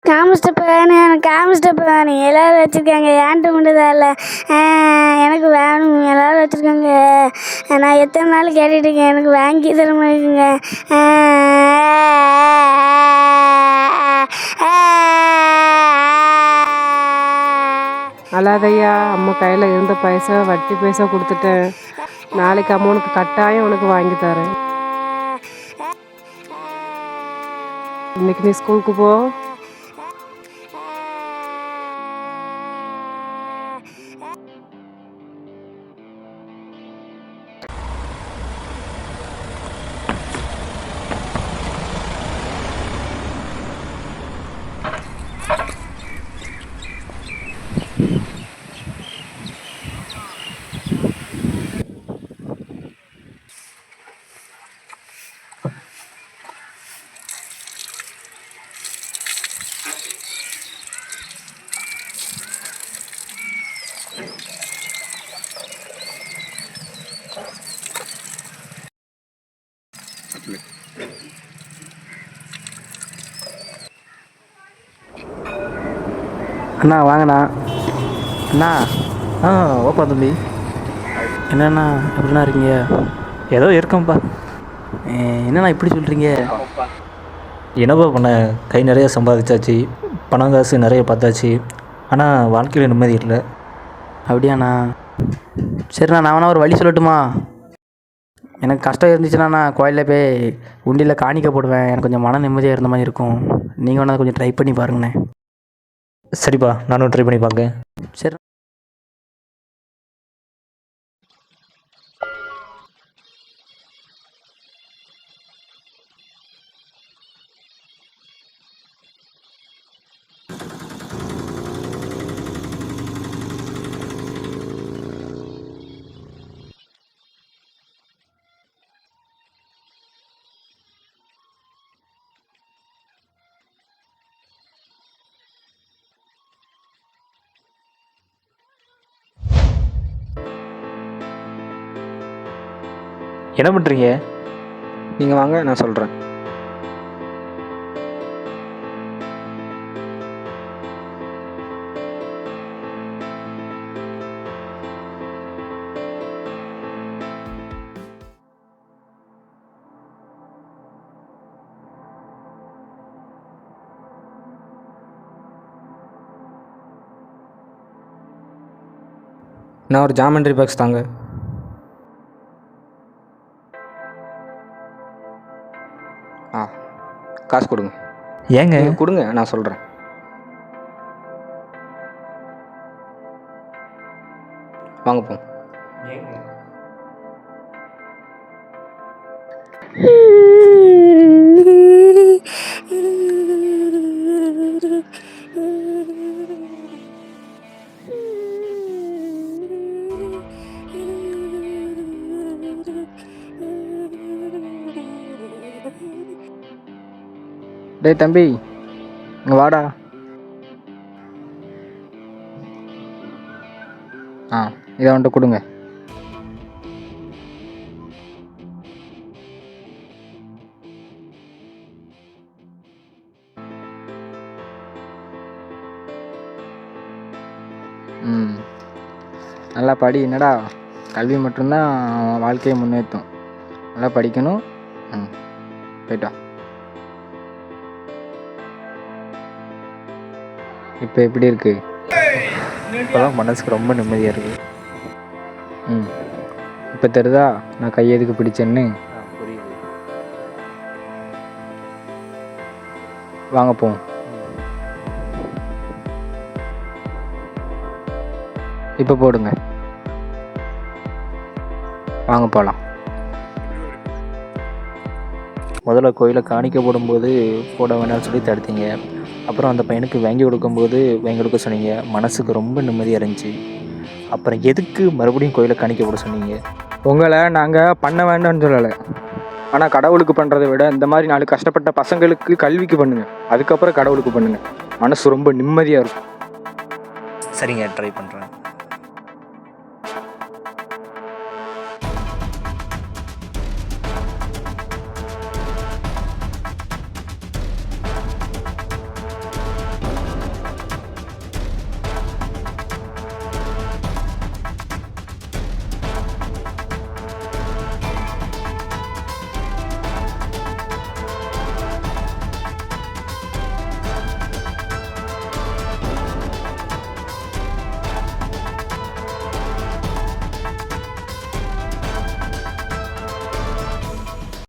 காமிஸ்டர் வேணும், எனக்கு காமிஸ்டர் வேணும். எல்லோரும் வச்சுருக்காங்க, ஏன்ட்ட மட்டும் தான் இல்லை. எனக்கு வேணும், எல்லோரும் வச்சுருக்காங்க. நான் எத்தனை நாள் கேட்டுட்டு இருக்கேன், எனக்கு வாங்கி தர மாட்டேங்குங்க. அழாதையா, அம்மா கையில் இருந்த பைசா வட்டி பைசா கொடுத்துட்டேன். நாளைக்கு அம்மாவுக்கு கட்டாயம் உனக்கு வாங்கி தரேன். இன்னைக்கு நீ ஸ்கூலுக்கு போ. அண்ணா வாங்கண்ணா. அண்ணா. ஓப்பா தம்பி. என்னண்ணா எப்படிண்ணா இருக்கீங்க? ஏதோ இருக்கேன்ப்பா. என்னண்ணா இப்படி சொல்கிறீங்க? என்னப்பா பண்ண, கை நிறைய சம்பாதிச்சாச்சு, பணம் காசு நிறைய பார்த்தாச்சு, ஆனால் வாழ்க்கையில் நிம்மதி இல்லை. அப்படியாண்ணா? சரிண்ணா, நான் வேணா ஒரு வழி சொல்லட்டுமா? எனக்கு கஷ்டம் இருந்துச்சுன்னா கோயிலில் போய் உண்டியில் காணிக்க போடுவேன். எனக்கு கொஞ்சம் மன நிம்மதியாக இருந்த மாதிரி இருக்கும். நீங்கள் வேணா கொஞ்சம் ட்ரை பண்ணி பாருங்கண்ணே. சரிப்பா, நானும் ட்ரை பண்ணி பார்க்கேன். சரி. என்ன பண்ணுறீங்க? நீங்கள் வாங்க, நான் சொல்கிறேன். நான் ஒரு ஜாமெண்ட்ரி பாக்ஸ் தாங்க. காசு கொடுங்க. ஏங்க? கொடுங்க, நான் சொல்கிறேன். வாங்க போ. டேய் தம்பி, இங்கே வாடா. இதை வந்துட்டு கொடுங்க. நல்லா படி. என்னடா, கல்வி மட்டும்தான் வாழ்க்கையை முன்னேற்றும். நல்லா படிக்கணும். போய்ட்டா. இப்போ எப்படி இருக்கு? இப்போதான் மனசுக்கு ரொம்ப நிம்மதியாக இருக்குது. இப்போ தெரியுதா நான் கை எதுக்கு பிடிச்சேன்னு? புரியுது. வாங்க போவோம். இப்போ போடுங்க. வாங்க போகலாம். முதல்ல கோயிலை காணிக்க போடும்போது போட வேணாம்னு சொல்லி தடுத்தீங்க. அப்புறம் அந்த பையனுக்கு வாங்கி கொடுக்கும்போது வாங்கி கொடுக்க சொன்னீங்க. மனசுக்கு ரொம்ப நிம்மதியாக இருந்துச்சு. அப்புறம் எதுக்கு மறுபடியும் கோயிலை காணிக்க போட சொன்னீங்க? உங்களை நாங்கள் பண்ண வேண்டாம்னு சொல்லலை. ஆனால் கடவுளுக்கு பண்ணுறதை விட இந்த மாதிரி 4 கஷ்டப்பட்ட பசங்களுக்கு கல்விக்கு பண்ணுங்கள். அதுக்கப்புறம் கடவுளுக்கு பண்ணுங்கள். மனசு ரொம்ப நிம்மதியாக இருக்கும். சரிங்க, ட்ரை பண்ணுறேன்.